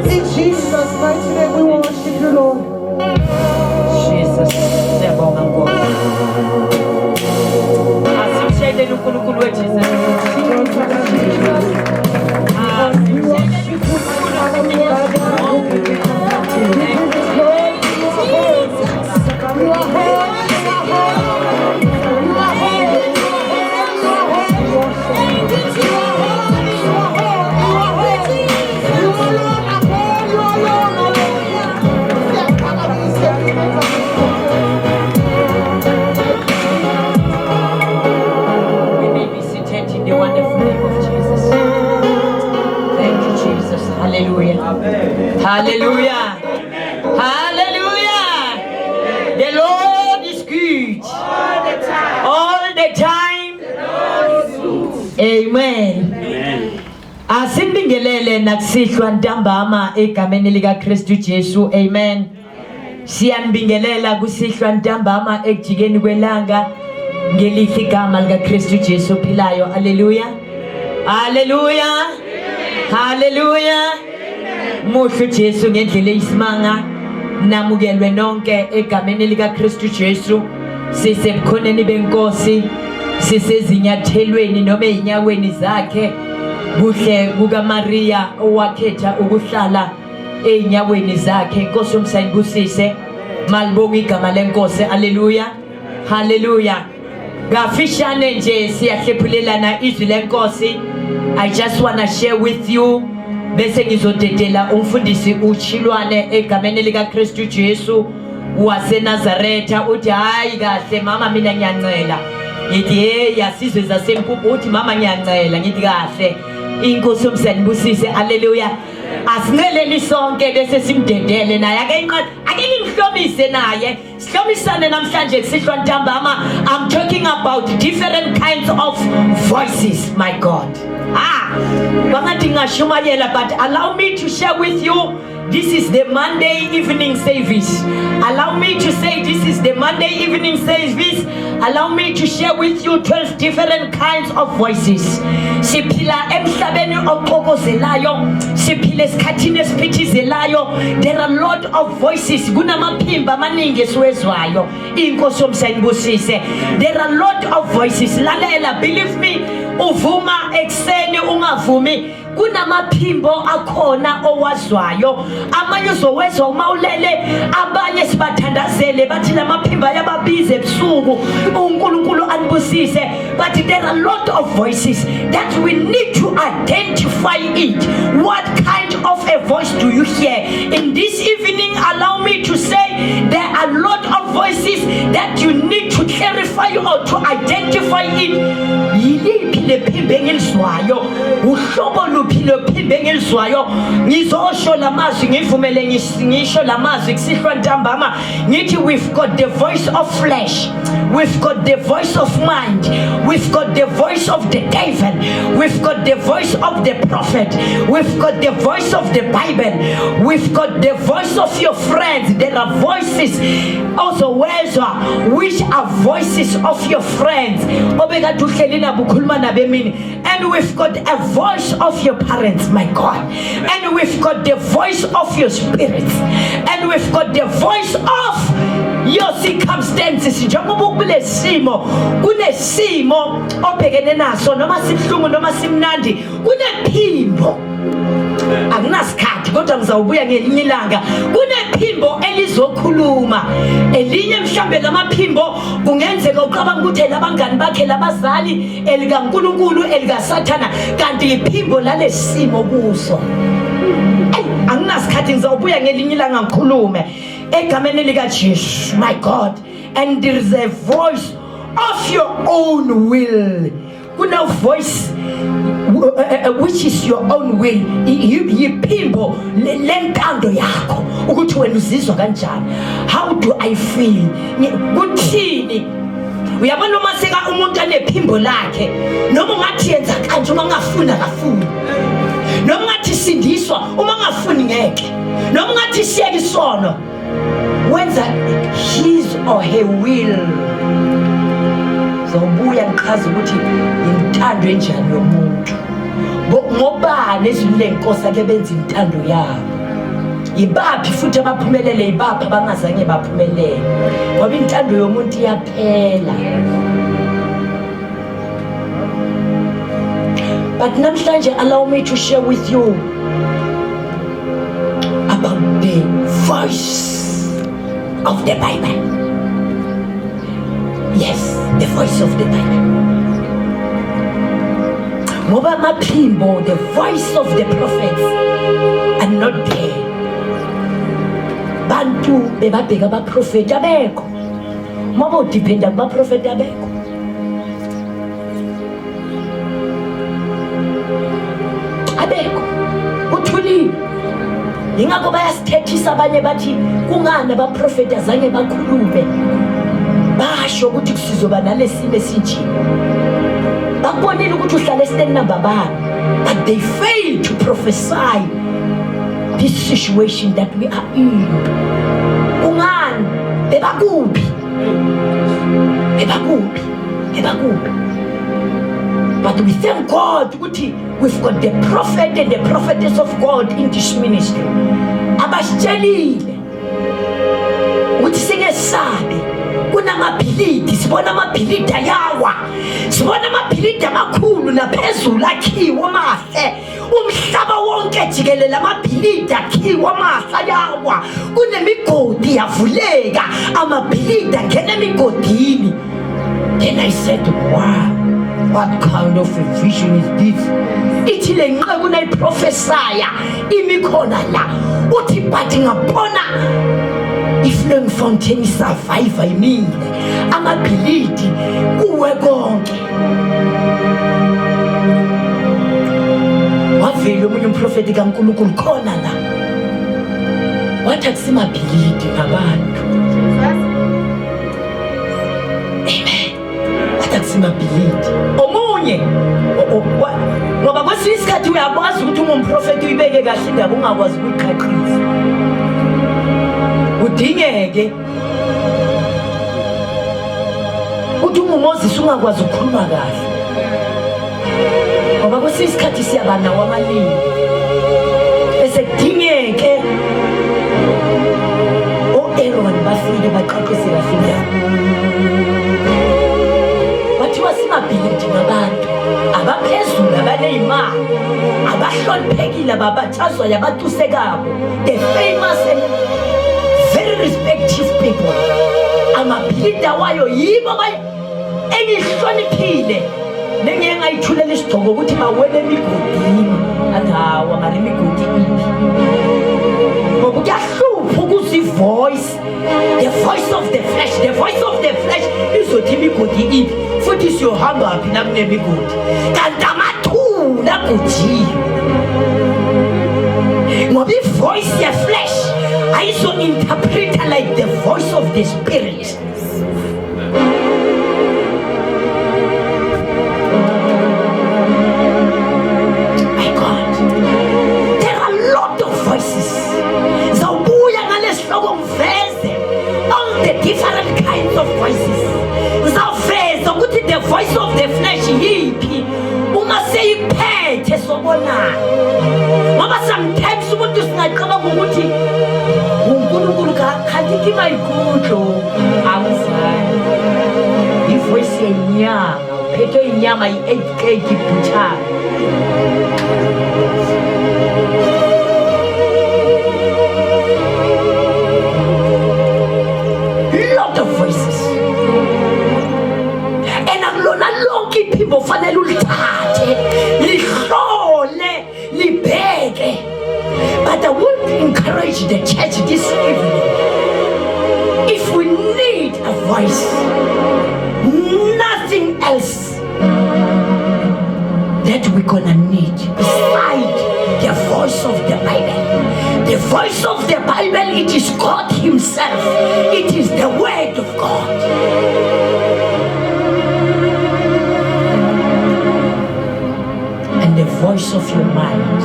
In Jesus' mighty name we worship you, Lord. Jesus, siyabonga Nkosi. Asimshayeleni uNkulunkulu wethu Jesus. Hallelujah. Hallelujah. The Lord is good. All the time. Amen. Asimbingelele nakusihlwa ntambama egameni lika Kristu Jesu. Amen. Siyanibingelela kusihlwa ntambama ekujikeni kwelanga ngelihle igama lika Kristu Jesu ophilayo. Hallelujah. Hallelujah. Hallelujah. Muhle Jesu ngendlela eyisimanga namukelwe nonke egameni lika Kristu Jesu. Sisebukhoneni benkosi, sisezinyathelweni noma einyaweni zakhe. Buhle buka Maria owakhetha ukuhlala einyaweni zakhe. Inkosi umsayibusise. Malibonga igama lenkosi. Hallelujah. Hallelujah. Ngafishane nje siyahlephulelana izwi lenkosi. I just want to share with you bese ngizodedela umfundisi uChilwane egameni lika Kristu Jesu waseNazaretha. Uthi hayi kahle mama mina ngiyancela. Ngithi hey yasizwe zaseMpupu. Uthi mama ngiyancela. Ngithi kahle. Inkosi umsanibusise. Hallelujah. Asinceleni sonke bese simdedele naye ake inqadi ake nimhlomise naye sihlomisane namhlanje kusihlwa ntambama. I'm talking about different kinds of voices, my God. But allow me to share with you, this is the Monday evening service. Allow me to say this is the Monday evening service. Allow me to share with you 12 different kinds of voices. Siphila emhlabeni oqokozelayo, siphila esikhathini esiphithizelayo. There are a lot of voices. Kunamaphimba amaningi esiwezwayo. Inkosi yomsanibusise. There are a lot of voices. Lalela, believe me, uvuma ekseni ungavumi. Kunamaphimbo akhona owazwayo. Amanye uzowezwa uma ulele, abanye sibathandazele bathi lamaphimbo ayababiza ebusuku. uNkulunkulu anibusise. But there are a lot of voices that we need to identify it. What kind of a voice do you hear? In this evening, allow me to say there are a lot of voices that you need to clarify or to identify it. Yiliphi lephimbo engilizwayo? Uhlobo luphi lephimbo engilizwayo? Ngizosho lamazwi ngivumele ngisho lamazwi kusihlwa ntambama. Ngithi we've got the voice of flesh. We've got the voice of mind. We've got the voice of the devil. We've got the voice of the prophet. We've got the voice of the Bible. We've got the voice of your friends. There are voices also which are voices of your friends. And we've got a voice of your parents, my God. And we've got the voice of your spirits. And we've got the voice of your circumstances. Njengoba kulesimo kunesimo obhekene naso noma sibhlungu noma simnandi kunephimbo akunasikhathi kodwa ngizawubuya ngelinye ilanga. Kunephimbo elizokhuluma. Elinye mhlambe lamaphimbo kungenzeka uqabanga ukuthi labangani bakhe labazali elikaNkulunkulu elikaSathana kanti iphimbo lalesimo kuso. Anginasikhathi ngizawubuya ngelinye ilanga ngikhulume egameni likaJesu. My God, and there is a voice of your own will. Kuna voice which is your own will. Yiphimbo lentando yakho ukuthi wena uzizwa kanjani. How do I feel? Kuthini? Uyabona noma seka umuntu anephimbo lakhe noma ungathi yenza kanje uma ungafuna kafuni. Noma ungathi sindiswa uma ungafuni ngeke. Noma ungathi siyeke isono. Wenza his or her will. Zawubuya ngichaza ukuthi intando enjani yomuntu. Ngobani ezwini lenkosi ake benza intando yabo. Ibaphi futhi abaphumelele ibaphi abangazange baphumelele. Ngoba intando yomuntu iyaphela. But namhlanje allow me to share with you about the voice of the Bible. Yes, the voice of the Bible. Ngoba maphimbo, the voice of the prophets are not there. Bantu bebabheka abaprofeti abekho. Ngoba udependa kubaprofeti abekho. Abekho. Uthulile. Ingakho bayasithethisa abanye bathi kungani abaprofeti azange bakhulume. Basho ukuthi kusizoba nalesimo esinje. Bakubonile ukuthi uhlala esiteni number 1, but they fail to prophesy this situation that we are in. Kungani bebakuphi? But we thank God ukuthi we've got the prophet and the prophetess of God in this ministry. Abasitshelile ukuthi singesabi. Kunamabhilidi, sibona amabhilidi ayawa. Sibona amabhilidi amakhulu naphezulu akhiwa amahle. Umhlaba wonke jikelele amabhilidi akhiwa amahle ayawa. Kunemigodi yavuleka, amabhilidi angena emigodini. Then I said, wow, what kind of a vision is this? Ithi lenqeku nayiprofesaya imikhona la. Uthi but ngabona iflowing fountain survive imile amabhilidi kuwe konke. Wavela omunye umprofeti kaNkulunkulu khona la wathi akusimabhilidi ngabantu. Amen. Wathi akusimabhilidi omunye ngoba kwesinye isikhathi uyakwazi ukuthi umprofeti uyibeke kahle indaba ungakwazi ukuyiqhaqhiza. Udingeke uthi uMoses ungakwazi ukukhuluma kahle ngoba kwesinye isikhathi siyaba nawo amaningi bese kudingeke o-Aaron bafike baqaqise kahle bathiwa simabhilidi ngabantu abaphezulu abaneyimali abahloniphekile ababathazwayo abatusekabo, the famous and very respective people. Amabhilidi wayo yibo engihloniphile nengeke ngayithulela isigqoko ukuthi bawele emigodini. Athi hawa mali imigodi iphi ngoba kuyahlupha ukuzi voice, the voice of the flesh, the voice of the flesh izothi imigodi iphi futhi siyohamba phi nakunemigodi kanti amathula agujiwe ngoba ivoice ye-flesh ayizo-interpreta like the voice of the spirit. My God, there are a lot of voices. Zawubuya ngalesihloko ngiveze all the different kinds of voices. Zawuveza ukuthi the voice of the flesh yiphi uma seyiphethe sobonana ngoba sometimes umuntu singaqabanga ukuthi uNkulunkulu kanti kimayikudlo awuzani ivoice yenyama uphethe inyama yi-8 kg butcher. encourage the church this evening. If we need a voice, nothing else that we're gonna need beside the voice of the Bible. The voice of the Bible, it is God Himself. It is the Word of God. And the voice of your mind.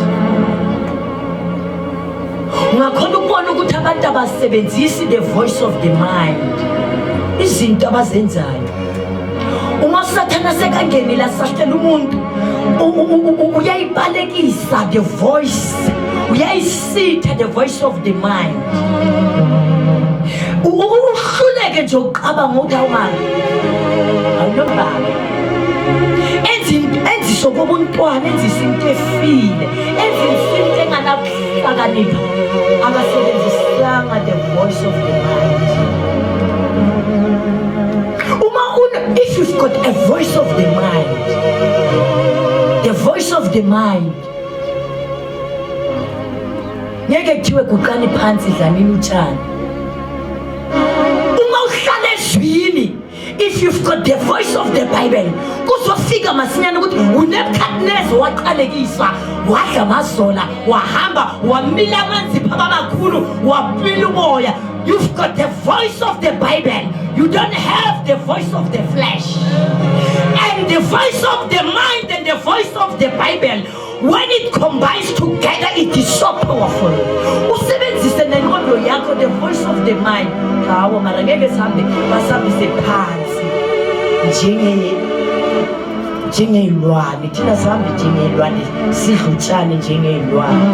Ungakhona ukubona ukuthi abantu abasebenzisi the voice of the mind. Izinto abazenzayo. Uma Sathana sekangenile asahlela umuntu, uyayibalekisa the voice. Uyayisitha the voice of the mind. Uhluleke nje uqabanga ukuthi awumali. Awunobaba. Enziso kobuntwana, enzisa into efile, enzisa into enganakuhlakanipha. Akasebenzisanga the voice of the mind. If you've got a voice of the mind, the voice of the mind, ngeke kuthiwe guqani phansi dlamini utshani. Uma uhlala ezwini, if you've got the voice of the Bible, kuzofika masinyane ukuthi uNebukadnezar waqalekiswa, wadla amazola, wahamba wamila amanzi phaba kakhulu, wabila umoya. You've got the voice of the Bible. You don't have the voice of the flesh. And the voice of the mind and the voice of the Bible, when it combines together, it is so powerful. Usebenzise nengqondo yakho, the voice of the mind. Hawo mara ngeke sambe basambise phansi. Njengeyilwane, thina sihambe njengeyilwane, sidlutshane njengeyilwane.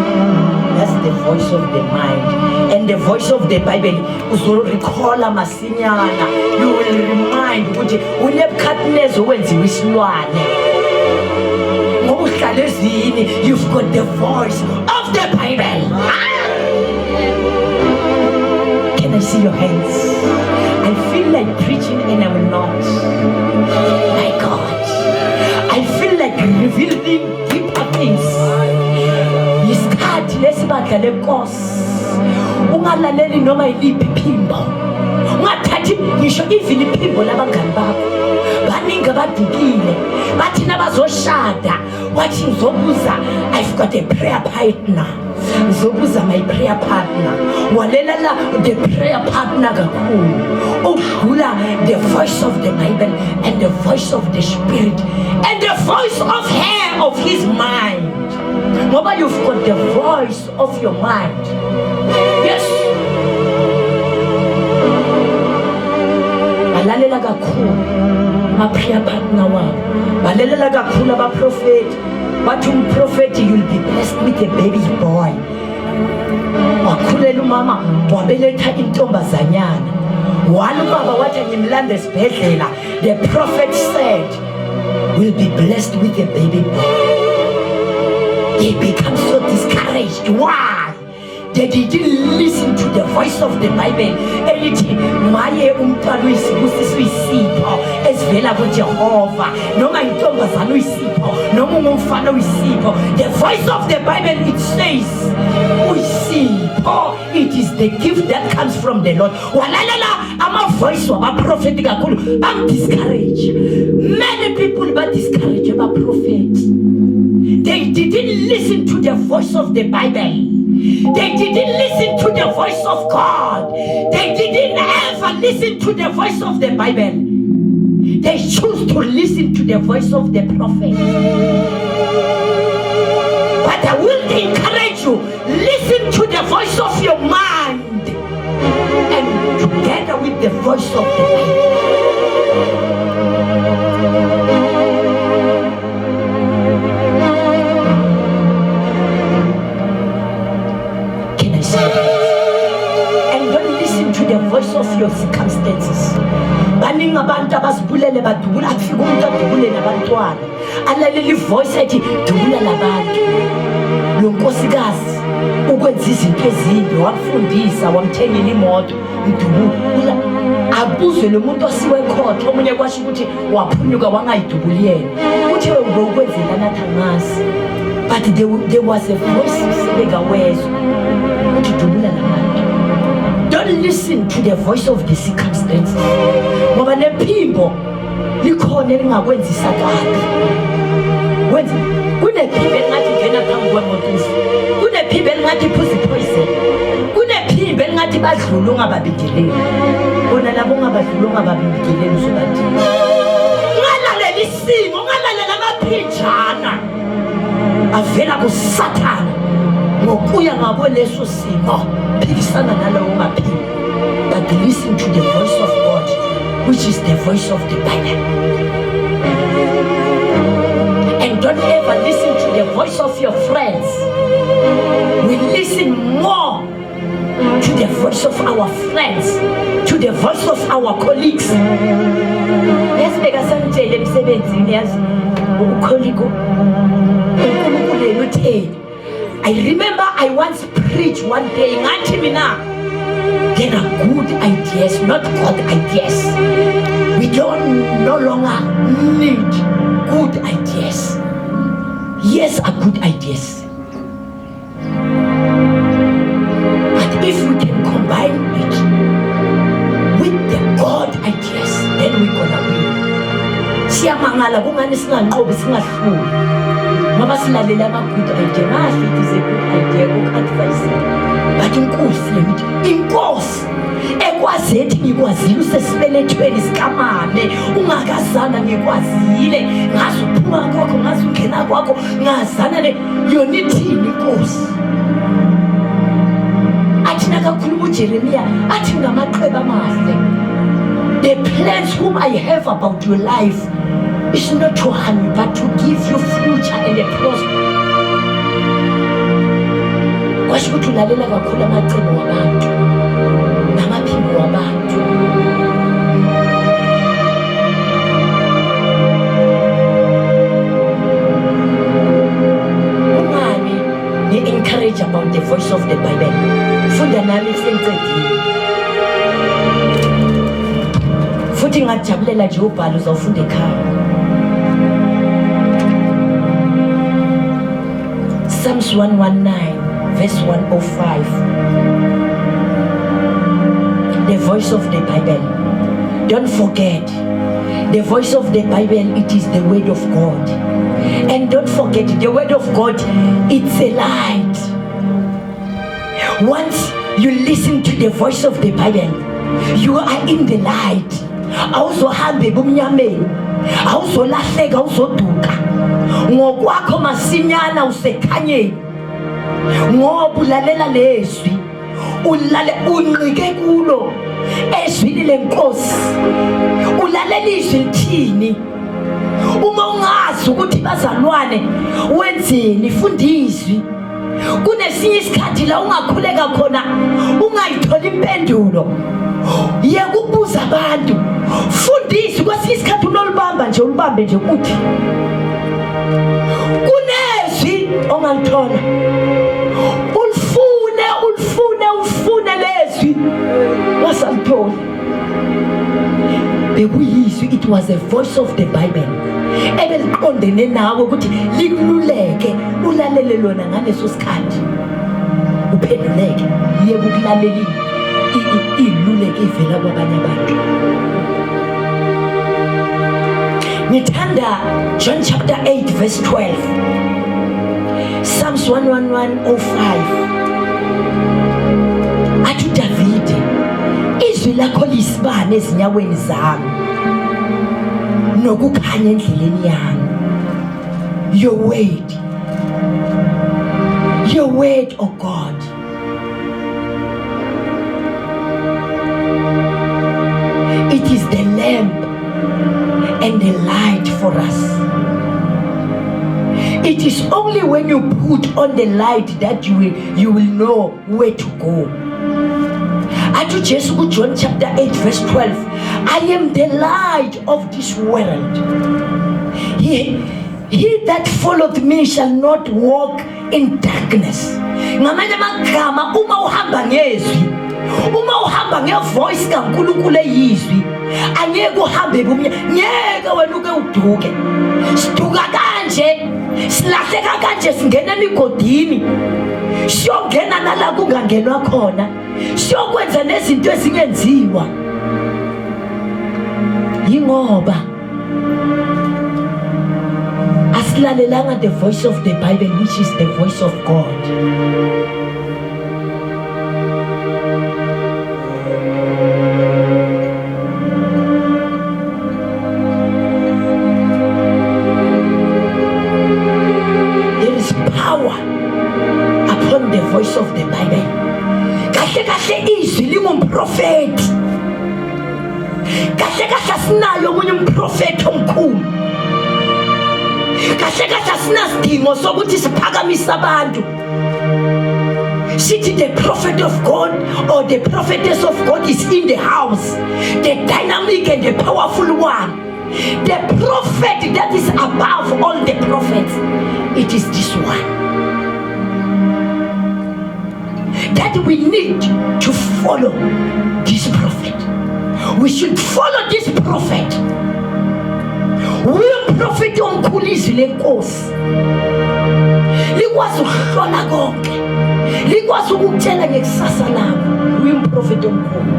That's the voice of the mind. And the voice of the Bible, uzolo recall masinyana. You will remind ukuthi uNebukadnezar wenziwe isilwane. Ngoba uhlala ezini, you've got the voice of the Bible. Can I see your hands? I feel like preaching and I will not. My God. I feel like revealing deeper things. Yisikhathi lesibadla lenkosi. Ungalaleli noma yiliphi iphimbo. Ungathathi ngisho even iphimbo labangani bakho. Baningi abadukile. Bathi nabazoshada, wathi ngizobuza, I've got a prayer partner. Ngizobuza my prayer partner. Walelela the prayer partner kakhulu. Udlula the voice of the Bible and the voice of the Spirit and the voice of her, of his mind. Ngoba you've got the voice of your mind. Yes. Balalela kakhulu ma prayer partner wabo. Balalela kakhulu abaprofeti. Bathi umprofeti, you'll be blessed with a baby boy. Wakhulela umama wabeletha intombazanyana. One baba wathi ngimlanda esibhedlela. The prophet said, will be blessed with a baby boy. They become so discouraged. Why? They didn't listen to the voice of the Bible. Elithi maye umntwana uyisibusiso uyisipho esivela kuJehova, noma intombazana uyisipho, noma umfana uyisipho. The voice of the Bible, it says uyisipho. It is the gift that comes from the Lord. Walalela ama voice waba prophet kakhulu bam discourage. Many people ba discourage about prophet. They didn't listen to the voice of the Bible. They didn't listen to the voice of God. They didn't ever listen to the voice of the Bible. They choose to listen to the voice of the prophet. But I will encourage you, listen to the voice of your mind and together with the voice of the Bible. And don't listen to the voice of your circumstances. Baningi abantu abasibulele badubula, afika umuntu adubule nabantwana. Alaleli voice ethi dubula labantu. Lo nkosikazi ukwenza izinto ezimbi, wamfundisa, wamthengela imoto, udubula. Abuzwe lo muntu osiwe ecourt, omunye kwasho ukuthi waphunyuka wangayidubuli yena. Uthi ube ukwenzela nathi angazi. But there was a voice sebeka wezwa. Uthi dubula labantu. listen to the voice of the circumstances. Ngoba nephimbo likhona elingakwenzisa kabi. Wenza kunephimbo elingathi ngena phambi kwemoto. Kunephimbo elingathi phuzi poison. Kunephimbo elingathi badlula ungababingeleli. Bona labo ungabadlula ungababingeleli uzobathi. Ungalalela isimo, ungalalela amaphinjana avela kuSathane ngokuya ngabo leso simo phikisana nalowo maphimbo. But listen to the voice of God, which is the voice of the Bible. And don't ever listen to the voice of your friends. We listen more to the voice of our friends, to the voice of our colleagues. I remember I once preached one day, there are good ideas, not God ideas. We don't no longer need good ideas. Yes, are good ideas. But if we can combine it with the God ideas, then we're gonna win. Siyamangala kungani singanqobi singahluli. Ngoba silalela ama-good idea. Nahle it is a good idea uku-advise. But inkosi ekwazi ethi ngikwazile usesibelethweni sikamame ungakazana ngikwazile ngazi uphuma kwakho ngazi ungena kwakho ngazana yona ithini inkosi. Athi nakakhuluma uJeremiya athi ngamaqheba amahle. The plans whom I have about your life is not to harm you, but to give you future and a prosper. Kwasho ukuthi ulalela kakhulu amacebo wabantu namaphimbo wabantu. Ungani ni-encourage about the voice of the Bible. Funda nami sengicedile. Futhi ngajabulela nje ubhalo uzawufunda ekhaya. Psalms 119 verse 105. The voice of the Bible. Don't forget, the voice of the Bible, it is the word of God. And don't forget, the word of God, it's a light. Once you listen to the voice of the Bible, you are in the light. Awuzohambe bumnyameni, awuzolahleka, awuzoduka. Ngokwakho masinyana usekhanyeni. Ngoba ulalela lezwi, ulale unqike kulo ezwini lenkosi. Ulalela izwi lithini. Uma ungazi ukuthi bazalwane wenzeni, fundizwi. Kunesinye isikhathi la ungakhuleka khona ungayitholi impendulo. Yeke ukubuza abantu. Fundisi kwesinye isikhathi unolibamba nje ulibambe nje ukuthi kunezwi ongalithola. Ulifune lezwi wasalithola. Bekuyizwi, it was a voice of the Bible. Ebeliqondene nawe ukuthi likululeke ulalele lona ngaleso sikhathi. Uphenduleke yeke ukulalela iluleke ivela kwabanye abantu. Ngithanda John chapter 8 verse 12. Psalms 111:05. Athi David, izwi lakho lisibane ezinyaweni zami nokukhanya endleleni yami. Your word, oh God. It is the lamp and the light for us. It is only when you put on the light that you will know where to go. Atu Jesu, John chapter 8 verse 12. I am the light of this world. He that followed me shall not walk in darkness. Ngamanye amagama uma uhamba ngezwi, uma uhamba ngevoice kaNkulunkulu eyizwi, angeke uhambe bumnyama, ngeke wena uke uduke. Siduka kanje, silahleka kanje singena emigodini. Siyongena khona nala kungangenwa khona siyokwenza nezinto ezingenziwa yingoba asilalelanga the voice of the Bible, which is the voice of God. There is power upon the voice of the Bible. Kahle kahle izwi lingumprofeti. Kahle kahle sinayo omunye umprofeti omkhulu. Kahle kahle asinasidingo sokuthi siphakamise abantu. Sithi the prophet of God or the prophetess of God is in the house. The dynamic and the powerful one. The prophet that is above all the prophets. It is this one. That we need to follow this prophet. We should follow this prophet. Prophet omkhulu izwi lenkosi likwazi ukuhlola konke, likwazi ukutshela ngekusasa lakho. Uyumprofet omkhulu.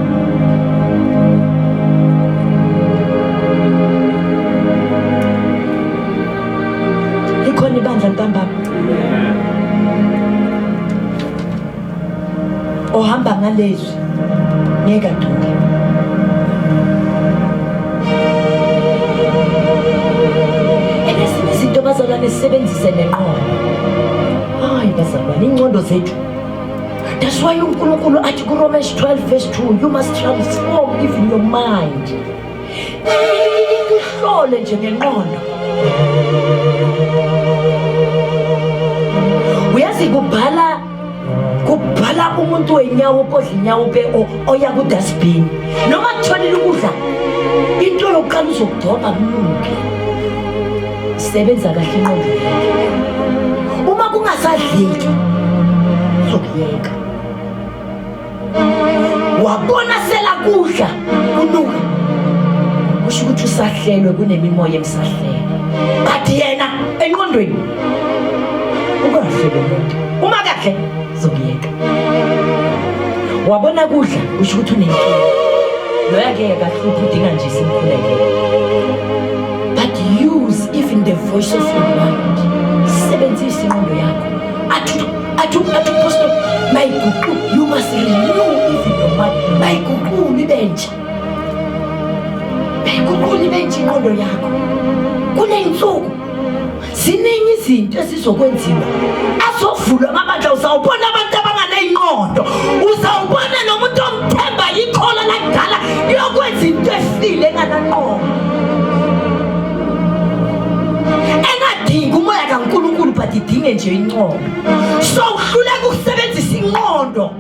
Likhona ibandla ntambama ohamba ngalezwi ngeke aduke. Izinto bazalwane sisebenzise nengqondo. Hayi bazalwane, ingqondo zethu. That's why uNkulunkulu athi ku Romans 12 verse 2, you must transform even your mind. Uhlole nje ngengqondo. Uyazi kubhala umuntu wenyawo podla inyawo be oya ku dustbin. Noma kutholile ukudla, into yokuqala uzokudobha kunuke. Sebenza kahle ingqondo yakho. Uma kungasadleki uzokuyeka. Wabona sela kudla kunuka, kusho ukuthi usahlelwe kunemimoya emsahlele. But yena engqondweni ukahlele umuntu. Uma kahle uzokuyeka. Wabona kudla kusho ukuthi unenkinga. Loyakeka hlupha udinga nje simkhulekele. Use even the voice of your mind. Sebenzisa ingqondo yakho. Atu apostle, mayiguqu, you must renew even your mind. Mayiguqu ibentsha. Mayiguqu ibentsha ingqondo yakho. Kunensuku ziningi izinto esizokwenziwa. Azovulwa amabandla, uzawubona abantu abanganeyingqondo. Uzawubona nomuntu omthemba ikhola lakudala yokwenza into efile enganangqondo. Engadingi umoya kaNkulunkulu but idinge nje ingqondo. So uhluleka ukusebenzisa ingqondo.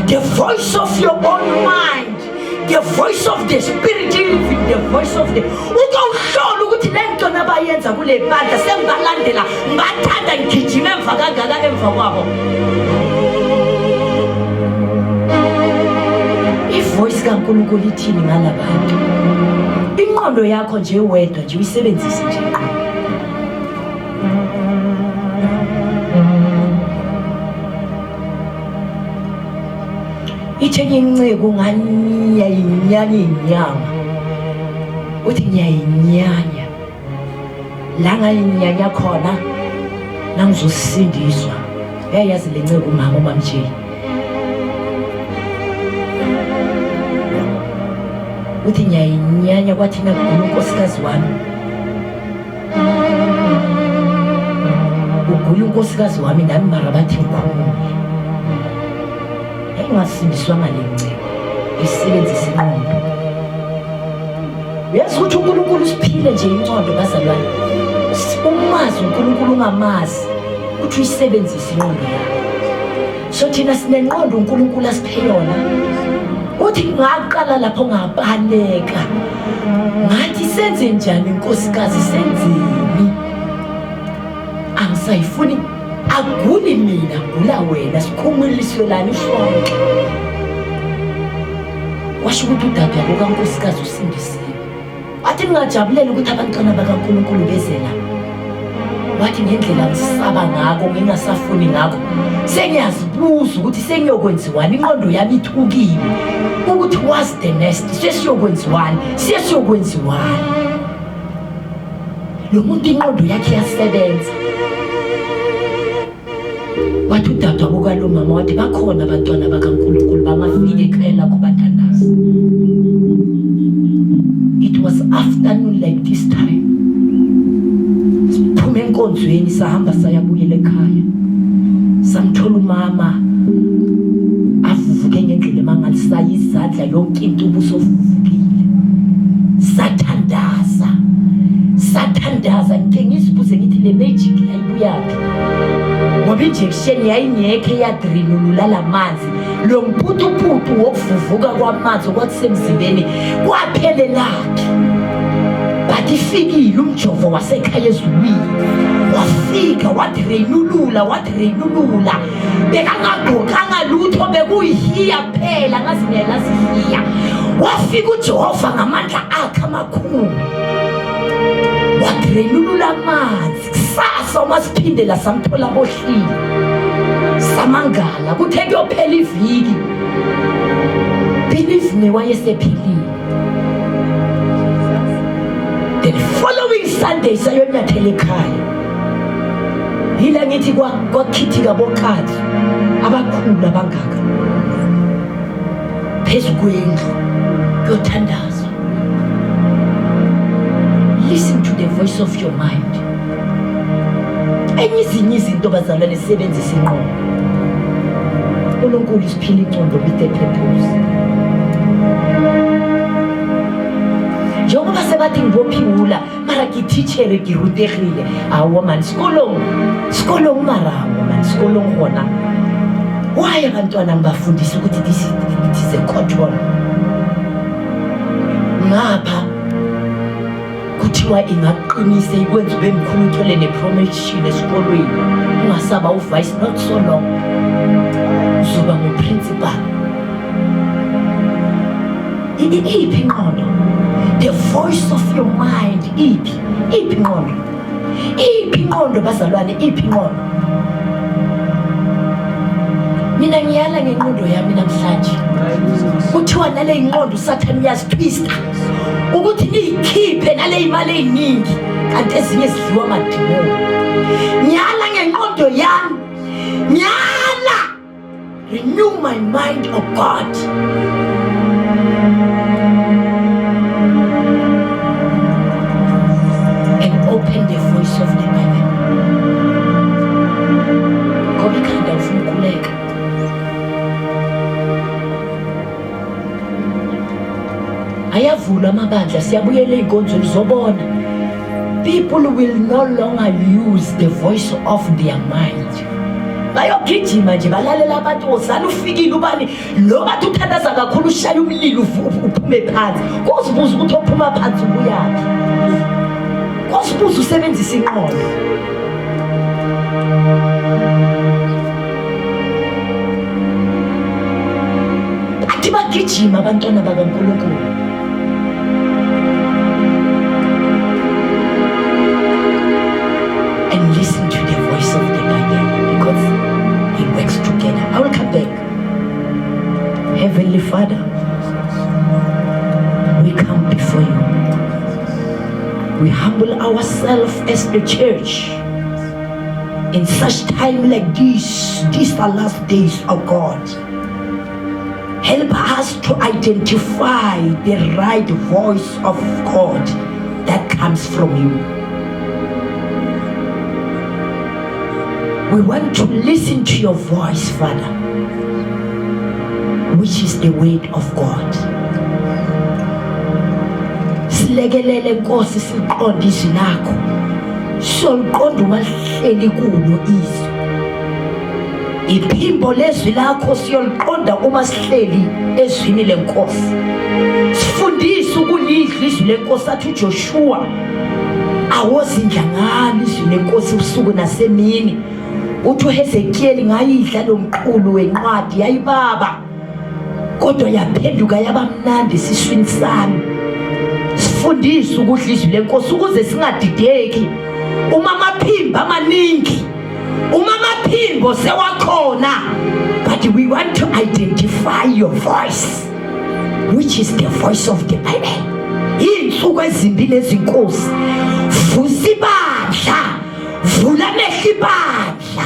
The voice of your own mind, the voice of the spirit, even the voice of the ukawuhlola ukuthi lento nabayenza kule bandla sengibalandela ngathanda ngigijima emva kangaka emva kwabo. Ivoice kaNkulunkulu ithini ngalabantu? Ingqondo yakho nje wedwa nje uyisebenzise nje. Ithenye inciko nganyayinyanya inyama. Uthi nyayinyanya. La ngayinyanya khona nangizosindiswa. Yayazi le nciko mama uMamjeli. Uthi nyayinyanya kwathi nakugula unkosikazi wami. Ugula unkosikazi wami nami mara bathi mkhulu. Engasindiswa ngalenciko. Isebenzisa ingqondo. Uyazi ukuthi uNkulunkulu usiphile nje ingqondo bazalwane. Umazi uNkulunkulu ungamazi ukuthi uyisebenzise ingqondo yakho. So thina sinengqondo uNkulunkulu asiphe yona. Uthi ngaqala lapho ngabaleka. Ngathi senze njani inkosikazi senzeni? Angisayifuni aguli mina gula wena sikhumuliswe lana sonke. Washo ukuthi udade wabo kaNkosikazi usindisiwe. Wathi ngingajabulela ukuthi abantwana bakaNkulunkulu beze la. Wathi ngendlela ngisaba ngako ngingasafuni ngako sengiyazi uzibuza ukuthi sengiyokwenziwani, ingqondo yami ithukile ukuthi what's the next, sesiyokwenziwani, sesiyokwenziwani. Lo muntu ingqondo yakhe yasebenza. Wathi udadewabo kalo mama wathi bakhona abantwana bakaNkulunkulu bangafika ekhaya lakho bathandaza. It was afternoon like this time. Siphume enkonzweni sahamba sayabuyela ekhaya. Samthola umama avuvuke ngendlela emangalisayo, izandla yonke into ubuso ovuvukile. Sathandaza ngike ngizibuze ngithi le magic yayibuyaphi. Ngoba injection yayingekho eyadrinulula lamanzi. Lo mputuputu wokuvuvuka kwamanzi okwakusemzimbeni kwaphelelaphi. Bathi ifikile umjovo wasekhaya ezulwini. Wafika wadrinulula. Bekangagqokanga lutho, bekuyihiya phela ngazingela zihiya. Wafika uJehova ngamandla akhe amakhulu. Wadrenulula amanzi. Kusasa umasiphindela samthola bohlile. Samangala kuthe kuyophela iviki. Believe me, wayesephilile. The following Sunday sayonyathela ekhaya. Yila ngithi kwakhithika boqhathi abakhulu abangaka. Phezu kwendlu kuyothandaza. Listen to the voice of your mind. Ezinye izinto bazalwane sebenzisa ingqondo. uNkulunkulu isiphila ingqondo with a purpose. Njengoba sebathi ngibophiwula mara ngitithere ngirutegile. Awu man sikolong marawo man sikolong khona. Why abantwana ngibafundisa ukuthi this is a control. Ngapha kuthiwa ingaqinise ikwenza ube mkhulu uthole nepromotion esikolweni. Ungasaba uvice not so long. Uzoba nguprincipal. Iphi ingqondo? The voice of your mind. Iphi ingqondo bazalwane, iphi ingqondo? Mina ngiyala ngengqondo yami namhlanje. Kuthiwa nale ingqondo uSathane uyasitwista ukuthi niyikhiphe nale imali eziningi kanti ezinye zidliwa amadimoni. Ngiyala ngengqondo yami. Ngiyala. Renew my mind, oh God. And open the voice of the Bible. Ngoba ikhanda ufuna ukhuleka. Ayavula amabandla siyabuyela einkonzweni zobona. People will no longer use the voice of their mind. Bayogijima nje balalela abantu ozana ufikile ubani lo bathi uthandaza kakhulu ushaya umlilo uphume phansi. Kozibuza ukuthi ophuma phansi ubuyaphi. Kozibuza usebenzisa ingqondo. Athi bagijima abantwana bakaNkulunkulu. And listen to the voice of the Bible because it works together. I will come back. Heavenly Father, we come before you. We humble ourselves as the church. In such time like this, these are last days of God. Help us to identify the right voice of God that comes from you. We want to listen to your voice, Father, which is the word of God. Silekelele Nkosi siqonde izwi lakho. Soliqonda umahleli kulo izwi. Iphimbo lezwi lakho siyoliqonda uma sihleli ezwini leNkosi. Sifundise ukulidla izwi leNkosi athi uJoshua awozindla ngalo izwi leNkosi ubusuku nasemini. Uthi uHezekiel ngayidla lomqulu wencwadi yayibaba kodwa yaphenduka yabamnandi esiswini sami. Sifundise ukudla izwi leNkosi ukuze singadideki uma amaphimbo amaningi, uma amaphimbo sewakhona But we want to identify your voice, which is the voice of the Bible. Insuku ezimbili ezinkosi, vusa ibandla, vula amehlo ibandla,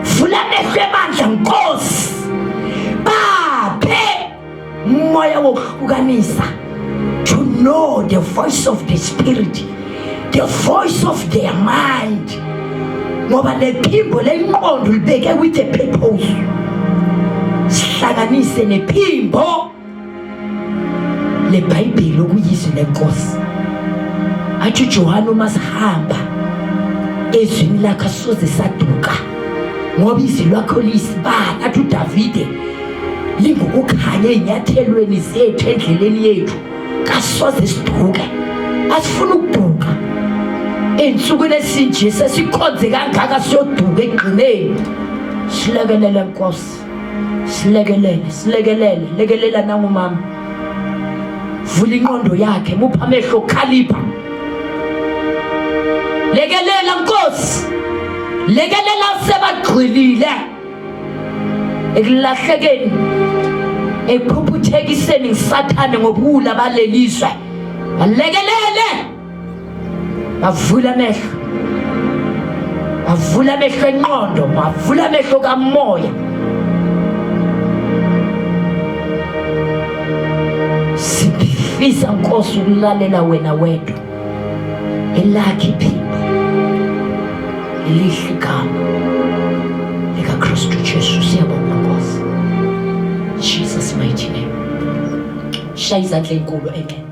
vula amehlo ebandla Nkosi, baphe umoya wokuhlukanisa, to know the voice of the Spirit, the voice of their mind. Ngoba lephimbo lengqondo libeke with a purpose. Hlanganise nephimbo leBhayibheli okuyizwi lenkosi. Athi Johana uma sihamba ezwini lakhe asoze saduka, ngoba izwi lakho lisibani. Athi uDavide lingukukhanya ezinyathelweni zethu endleleni yethu, kasoze siduke. Asifuna ukuduka ensukwini esinje sesikhonze kangaka siyoduka egqineni. Silekelele Nkosi, silekelele, lekelela nangumama. Vula ingqondo yakhe, mupha amehlo khalipha. Lekelela Nkosi, lekelela sebagqilile ekulahlekeni, ekuphuthekiseni ngisathane ngobuwula balelizwe. Lekelele, bavula amehlo, bavula amehlo engqondo, bavula amehlo kamoya. Sifisa Nkosi ukulalela wena wedwa, elakhe iphimbo elihle igama likaKristu Jesu. Siyabonga Nkosi, Jesus mighty name. Shaya izandla enkulu, amen.